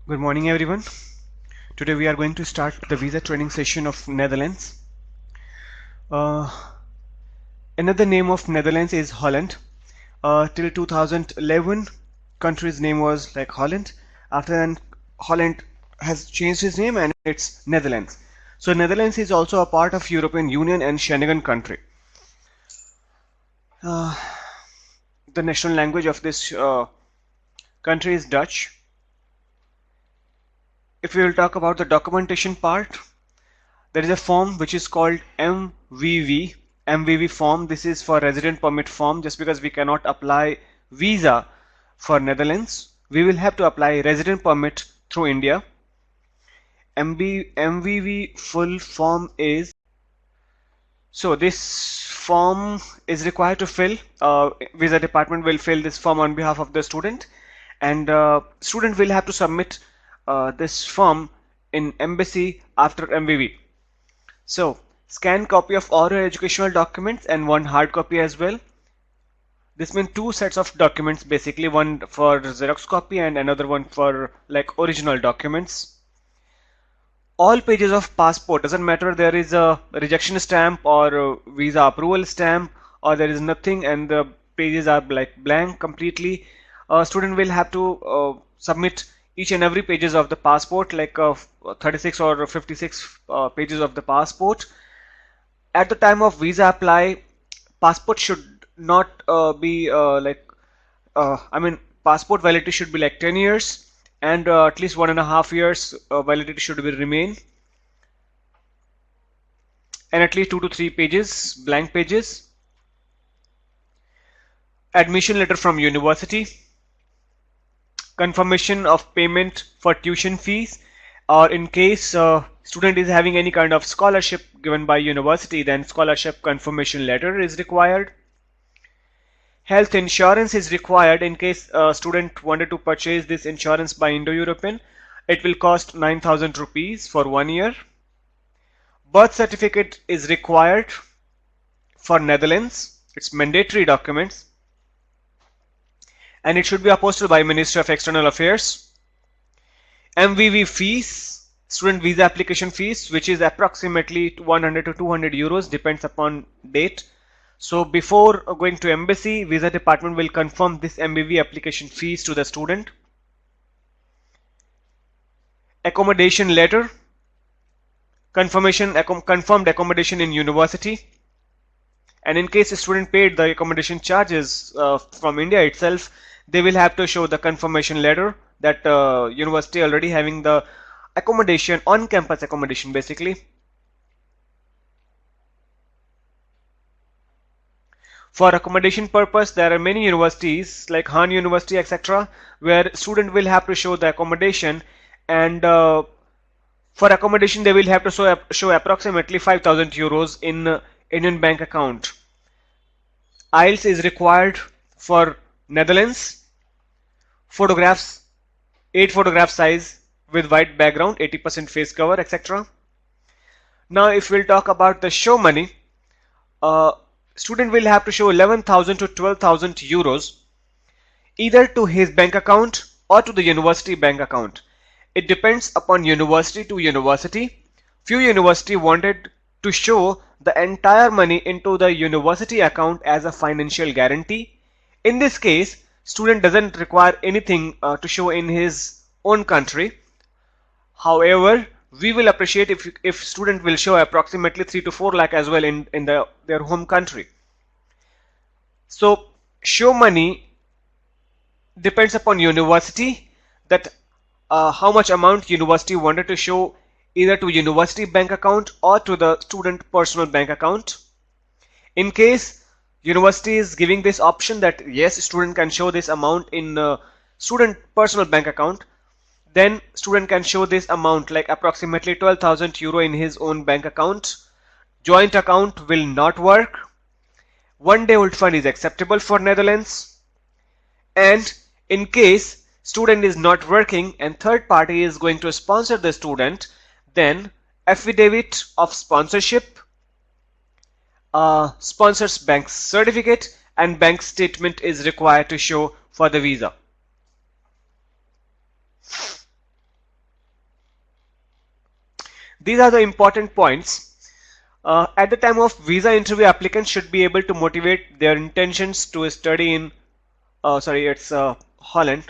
Good morning everyone. Today we are going to start the visa training session of Netherlands. Uh, Another name of Netherlands is Holland. Till 2011 country's name was like Holland. After that Holland has changed its name and it's Netherlands. So Netherlands is also a part of European Union and Schengen country. The national language of this country is Dutch. If we will talk about the documentation part, there is a form which is called MVV form. This is for resident permit form. Just because we cannot apply visa for Netherlands, we will have to apply resident permit through India. MVV full form is, so this form is required to fill. Visa department will fill this form on behalf of the student, and student will have to submit this form in embassy after MVV. So scan copy of all your educational documents and one hard copy as well. This means two sets of documents, basically one for Xerox copy and another one for like original documents. All pages of passport, doesn't matter there is a rejection stamp or a visa approval stamp or there is nothing and the pages are like blank completely. A student will have to submit each and every pages of the passport, like 36 or 56 pages of the passport. At the time of visa apply, passport should not be passport validity should be like 10 years and at least 1.5 years validity should be remain, and at least 2 to 3 pages blank pages. Admission letter from university, confirmation of payment for tuition fees, or in case student is having any kind of scholarship given by university, then scholarship confirmation letter is required. Health insurance is required in case student wanted to purchase this insurance by Indo-European. It will cost 9,000 rupees for 1 year. Birth certificate is required for Netherlands. It's mandatory documents and it should be apostilled by Ministry of External Affairs. MVV fees, student visa application fees, which is approximately 100 to 200 euros, depends upon date. So before going to embassy, visa department will confirm this MVV application fees to the student. Accommodation letter, confirmed accommodation in university, and in case a student paid the accommodation charges from India itself, they will have to show the confirmation letter that university already having the accommodation, on campus accommodation basically. For accommodation purpose, there are many universities like Han University, etc., where student will have to show the accommodation, and for accommodation they will have to show approximately 5,000 euros in Indian bank account. IELTS is required for Netherlands. Photographs, 8 photograph size with white background, 80% face cover, etc. Now if we'll talk about the show money, student will have to show 11,000 to 12,000 euros either to his bank account or to the university bank account. It depends upon university to university. Few university wanted to show the entire money into the university account as a financial guarantee. In this case, student doesn't require anything to show in his own country. However, we will appreciate if student will show approximately 3 to 4 lakh as well in their home country. So show money depends upon university, that how much amount university wanted to show either to university bank account or to the student personal bank account. In case university is giving this option that yes, student can show this amount in student personal bank account, then student can show this amount like approximately 12,000 euro in his own bank account. Joint account will not work. One day old fund is acceptable for Netherlands. And in case student is not working and third party is going to sponsor the student, then affidavit of sponsorship, sponsor's bank certificate and bank statement is required to show for the visa. These are the important points. At the time of visa interview, applicants should be able to motivate their intentions to study in, Holland,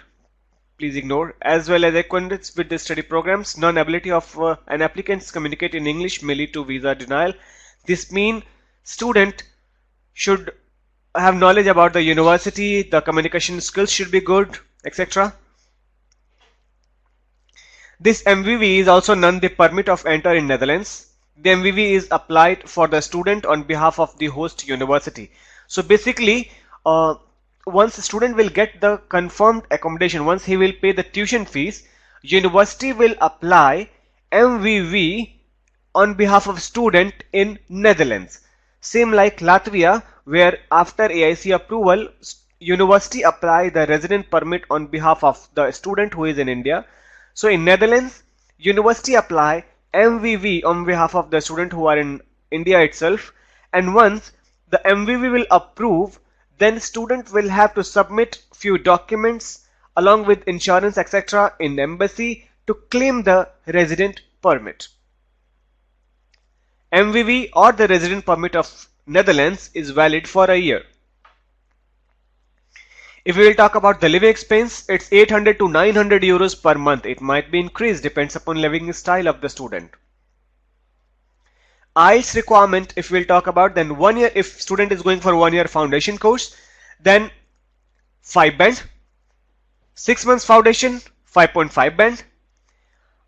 please ignore, as well as accordance with the study programs. Non-ability of an applicant to communicate in English may lead to visa denial. This means student should have knowledge about the university, the communication skills should be good, etc. This MVV is also known the permit of enter in Netherlands. The MVV is applied for the student on behalf of the host university. So basically, once the student will get the confirmed accommodation, once he will pay the tuition fees, university will apply MVV on behalf of student in Netherlands. Same like Latvia, where after AIC approval, university apply the resident permit on behalf of the student who is in India. So in Netherlands, university apply MVV on behalf of the student who are in India itself, and once the MVV will approve, then student will have to submit few documents along with insurance etc. in embassy to claim the resident permit. MVV or the resident permit of Netherlands is valid for a year. If we will talk about the living expense, it's 800 to 900 euros per month. It might be increased, depends upon living style of the student. IELTS requirement, if we'll talk about, then 1 year, if student is going for 1 year foundation course, then 5 band, 6 months foundation, 5.5 band,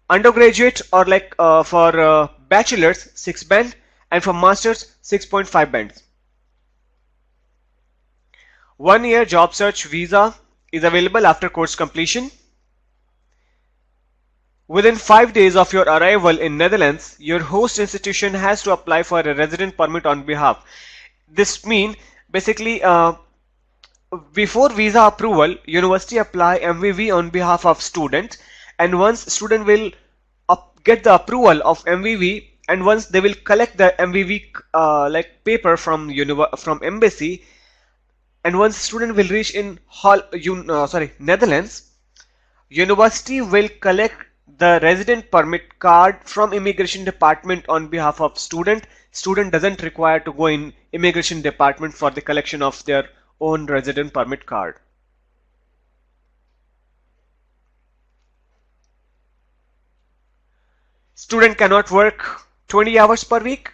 undergraduate or like for bachelor's 6 band, and for masters 6.5 bands. 1 year job search visa is available after course completion. Within 5 days of your arrival in Netherlands, your host institution has to apply for a resident permit on behalf. This means basically before visa approval, university apply MVV on behalf of student, and once student will get the approval of MVV, and once they will collect the MVV like paper from embassy, and once student will reach in Netherlands, university will collect the resident permit card from immigration department on behalf of student. Student doesn't require to go in immigration department for the collection of their own resident permit card. Student cannot work 20 hours per week.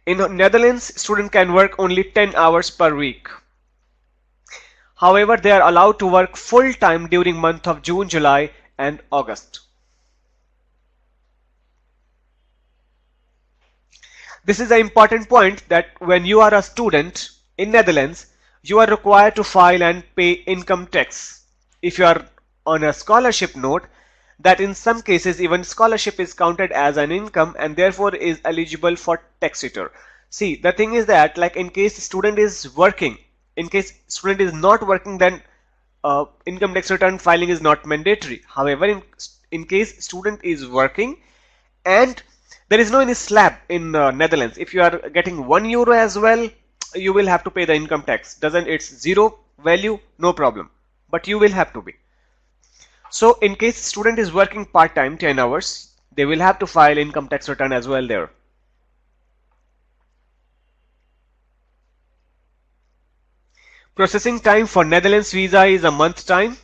In Netherlands, student can work only 10 hours per week. However, they are allowed to work full time during month of June, July and August. This is an important point that when you are a student in Netherlands, you are required to file and pay income tax. If you are on a scholarship note, that in some cases even scholarship is counted as an income and therefore is eligible for tax return. See, the thing is that like in case student is working, in case student is not working, then income tax return filing is not mandatory. However, in case student is working and there is no any slab in Netherlands, if you are getting €1 as well, you will have to pay the income tax. It's zero value, no problem, but you will have to be. So in case student is working part-time 10 hours, they will have to file income tax return as well there. Processing time for Netherlands visa is a month time.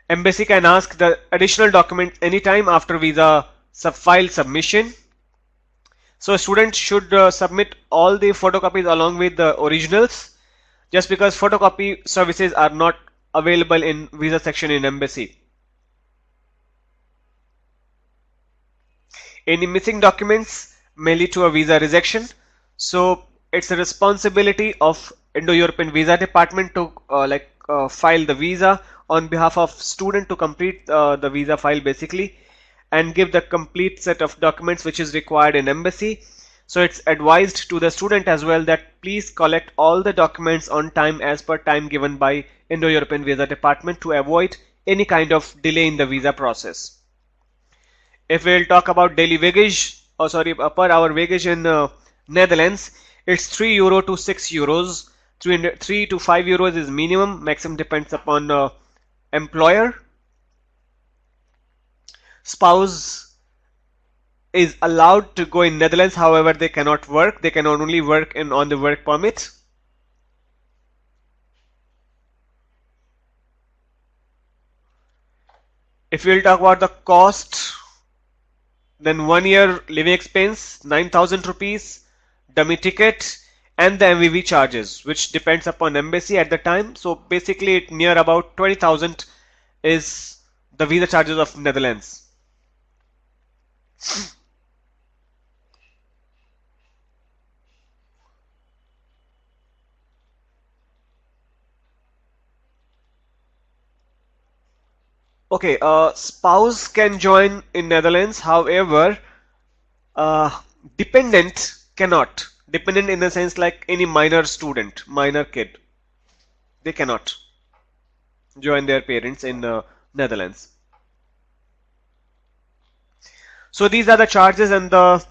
Embassy can ask the additional document anytime after visa file submission. So students should submit all the photocopies along with the originals, just because photocopy services are not available in visa section in embassy. Any missing documents may lead to a visa rejection. So it's a responsibility of Indo-European Visa Department to file the visa on behalf of student to complete the visa file basically and give the complete set of documents which is required in embassy. So it's advised to the student as well that please collect all the documents on time as per time given by Indo-European Visa Department to avoid any kind of delay in the visa process. If we'll talk about daily wage, per hour wage in Netherlands, it's €3 to €6. 3 to 5 euros is minimum, maximum depends upon employer. Spouse is allowed to go in Netherlands, however they cannot work. They can only work on the work permit. If we'll talk about the cost, then 1 year living expense 9,000 rupees, dummy ticket, and the MVV charges, which depends upon embassy at the time. So basically it near about 20,000 is the visa charges of Netherlands. Okay, spouse can join in Netherlands, however, dependent cannot. Dependent in the sense like any minor student, minor kid, they cannot join their parents in Netherlands. So these are the charges and the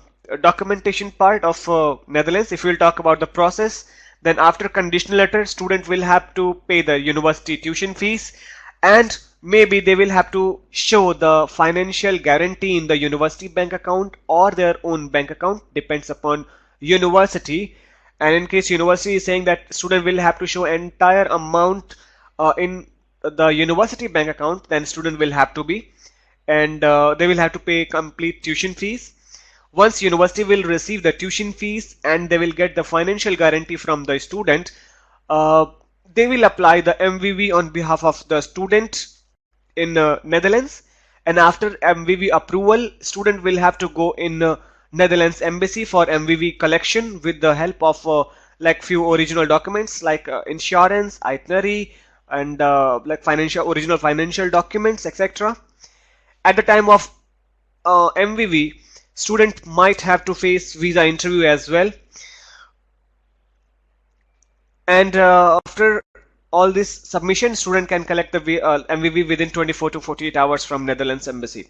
documentation part of Netherlands. If we'll talk about the process, then after conditional letter, student will have to pay the university tuition fees, and maybe they will have to show the financial guarantee in the university bank account or their own bank account, depends upon university. And in case university is saying that student will have to show entire amount in the university bank account, then student will have to be, and they will have to pay complete tuition fees. Once university will receive the tuition fees and they will get the financial guarantee from the student, they will apply the MVV on behalf of the student in Netherlands, and after MVV approval, student will have to go in Netherlands embassy for MVV collection with the help of like few original documents like insurance, itinerary, and like original financial documents, etc. At the time of MVV, student might have to face visa interview as well, and after all this submission, student can collect the MVV within 24 to 48 hours from Netherlands embassy.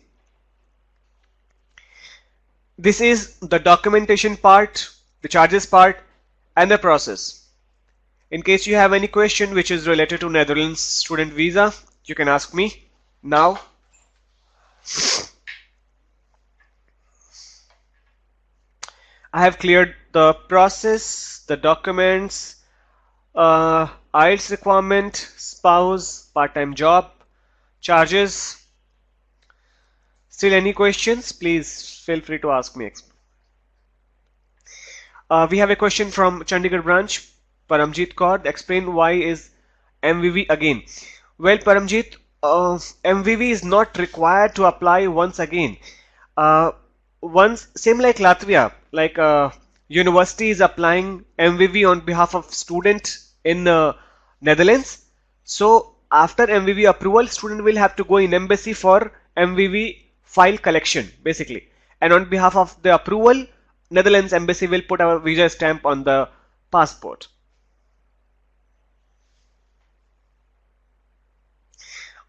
This is the documentation part, the charges part, and the process. In case you have any question which is related to Netherlands student visa, you can ask me now. I have cleared the process, the documents, IELTS requirement, spouse, part-time job, charges. Still any questions? Please feel free to ask me. We have a question from Chandigarh branch, Paramjit Kaur. Explain why is MVV again. Well, Paramjit, MVV is not required to apply once again. Once, same like Latvia, like university is applying MVV on behalf of student in Netherlands. So after MVV approval, student will have to go in embassy for MVV file collection basically, and on behalf of the approval, Netherlands embassy will put our visa stamp on the passport.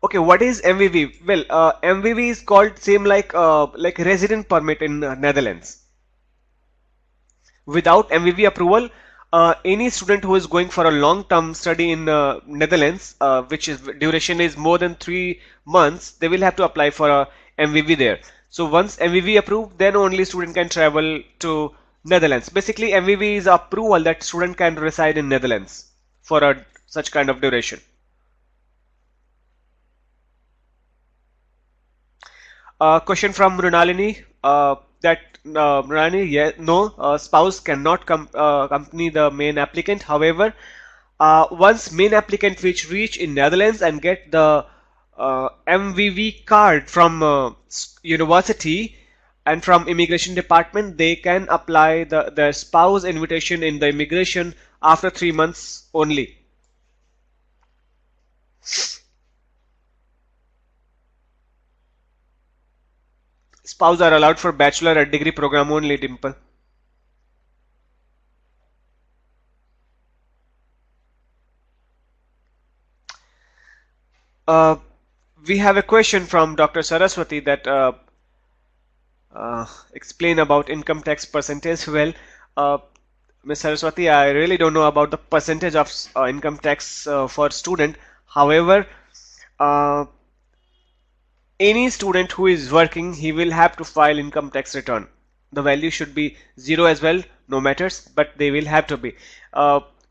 Okay, what is MVV? Well, MVV is called same like resident permit in Netherlands. Without MVV approval, any student who is going for a long-term study in Netherlands, which is duration is more than 3 months, they will have to apply for a MVV there. So once MVV approved, then only student can travel to Netherlands. Basically, MVV is approval that student can reside in Netherlands for such kind of duration. Question from Mrunalini, Mrunalini, yeah, no, spouse cannot accompany the main applicant. However, once main applicant which reach in Netherlands and get the MVV card from university and from immigration department, they can apply the spouse invitation in the immigration after 3 months only. Spouse are allowed for bachelor and degree program only, Dimple. We have a question from Dr. Saraswati that explain about income tax percentage. Well, Ms. Saraswati, I really don't know about the percentage of income tax for student. However, uh, any student who is working, he will have to file income tax return. The value should be zero as well, no matters, but they will have to be.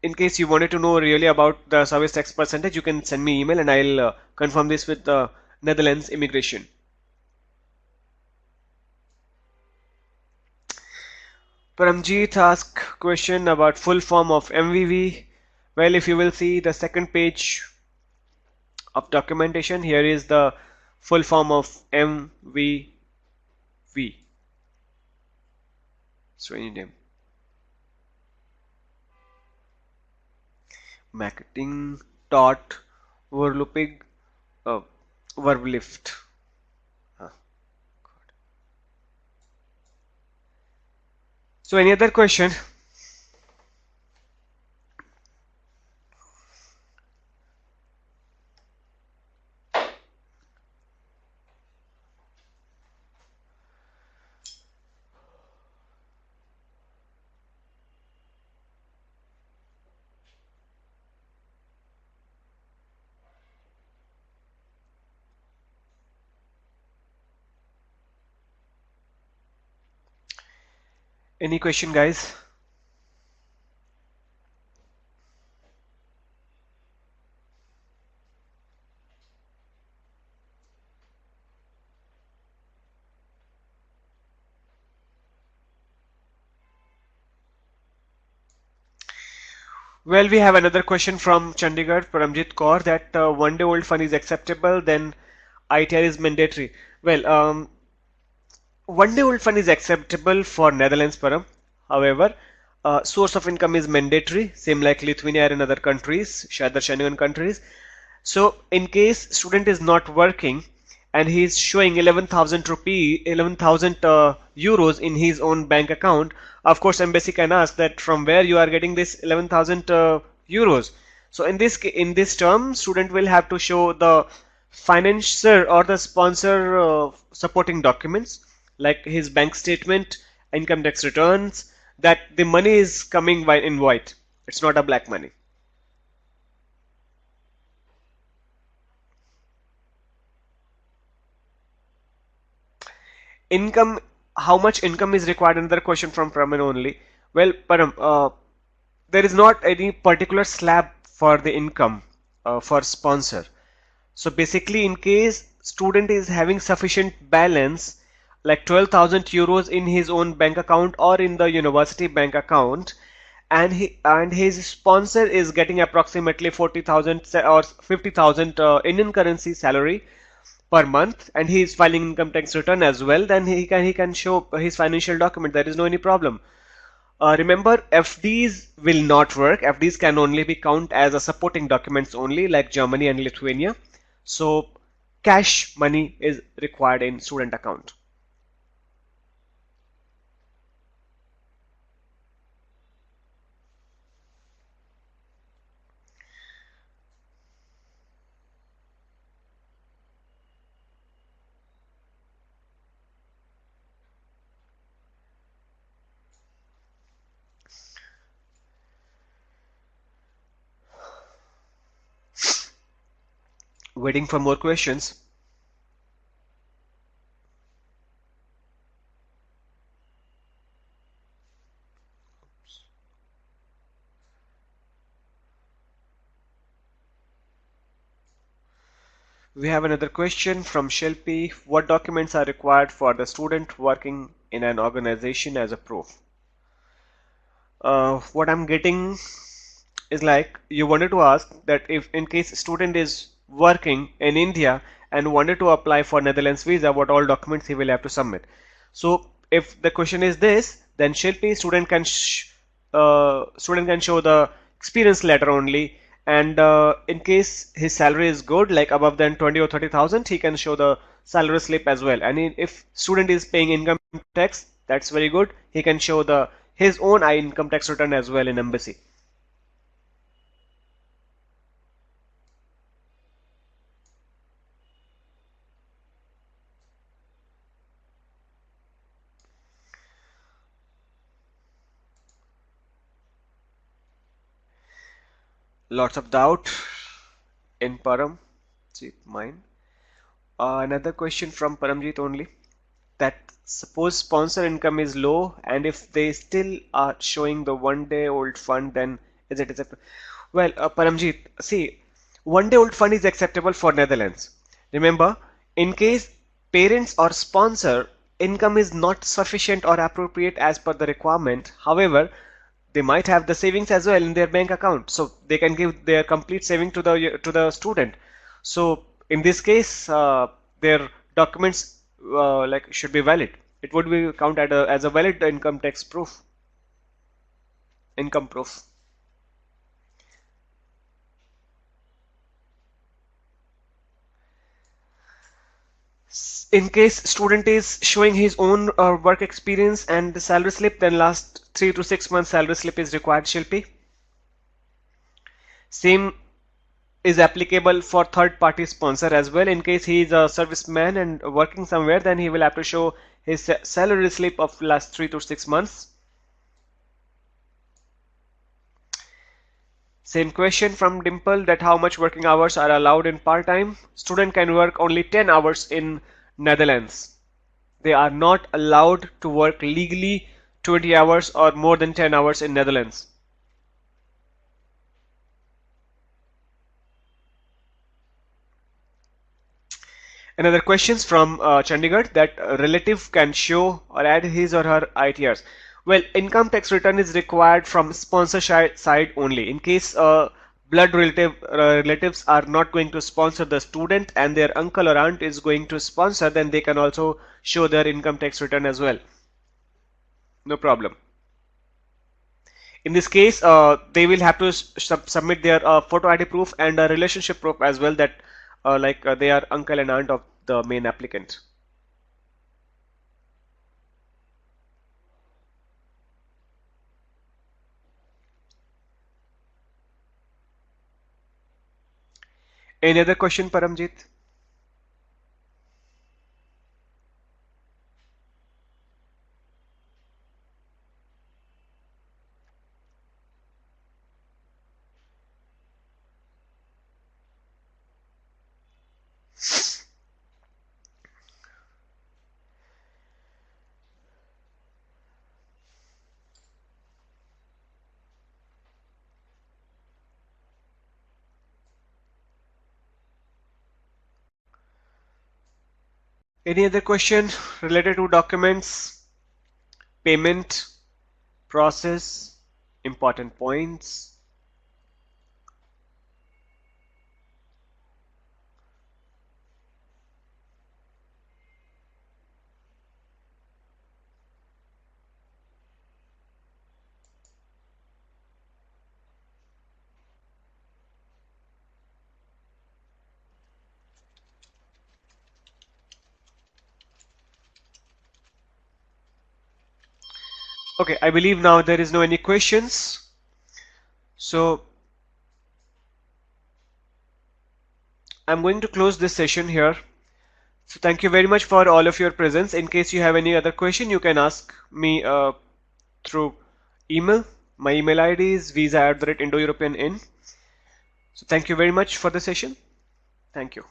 In case you wanted to know really about the service tax percentage, you can send me email and I'll confirm this with the Netherlands immigration. Paramjeet asked question about full form of MVV. Well, if you will see the second page of documentation, here is the full form of MVV. Strange name. Marketing dot Verloopig Verblift. Huh. So any other question? Any question, guys? Well, we have another question from Chandigarh, Paramjit Kaur, that one day old fund is acceptable, then ITR is mandatory. Well, one day old fund is acceptable for Netherlands, Param. However, source of income is mandatory, same like Lithuania and other countries, other Schengen countries. So, in case student is not working and he is showing 11,000 rupee, 11,000 euros in his own bank account, of course, embassy can ask that from where you are getting this 11,000 euros. So, in this term, student will have to show the financier or the sponsor supporting documents like his bank statement, income tax returns, that the money is coming in white. It's not a black money. Income, how much income is required? Another question from Praman only. Well, Param, there is not any particular slab for the income for sponsor. So basically, in case student is having sufficient balance, like 12,000 euros in his own bank account or in the university bank account, and his sponsor is getting approximately 40,000 or 50,000 Indian currency salary per month, and he is filing income tax return as well, then he can show his financial document. There is no any problem. Remember, FDs will not work. FDs can only be count as a supporting documents only, like Germany and Lithuania. So cash money is required in student account. Waiting for more questions. We have another question from Shilpi. What documents are required for the student working in an organization as a proof? What I'm getting is like you wanted to ask that if in case student is working in India and wanted to apply for Netherlands visa, what all documents he will have to submit. So if the question is this, then Shilpi, student can show the experience letter only, and in case his salary is good, like above than 20 or 30,000, he can show the salary slip as well. And if student is paying income tax, that's very good. He can show the his own income tax return as well in embassy. Lots of doubt in Param. See mine. Another question from Paramjit only. That suppose sponsor income is low and if they still are showing the 1 day old fund, then is it acceptable? Well, Paramjit, see, 1 day old fund is acceptable for Netherlands. Remember, in case parents or sponsor income is not sufficient or appropriate as per the requirement, however, they might have the savings as well in their bank account, so they can give their complete saving to the student. So in this case, their documents like should be valid. It would be counted as a valid income tax proof, income proof. In case student is showing his own work experience and the salary slip, then last 3 to 6 months salary slip is required, Shilpi. Same is applicable for third party sponsor as well. In case he is a serviceman and working somewhere, then he will have to show his salary slip of last 3 to 6 months. Same question from Dimple, that how much working hours are allowed in part-time. Student can work only 10 hours in Netherlands. They are not allowed to work legally 20 hours or more than 10 hours in Netherlands. Another questions from Chandigarh, that a relative can show or add his or her ITRs. Well, income tax return is required from sponsor side only. In case blood relatives are not going to sponsor the student and their uncle or aunt is going to sponsor, then they can also show their income tax return as well. No problem. In this case, they will have to submit their photo ID proof and a relationship proof as well, that they are uncle and aunt of the main applicant. Any other question, Paramjit? Any other question related to documents, payment, process, important points? Okay, I believe now there is no any questions. So I'm going to close this session here. So thank you very much for all of your presence. In case you have any other question, you can ask me through email. My email ID is visa@indoeuropeanin. So thank you very much for the session. Thank you.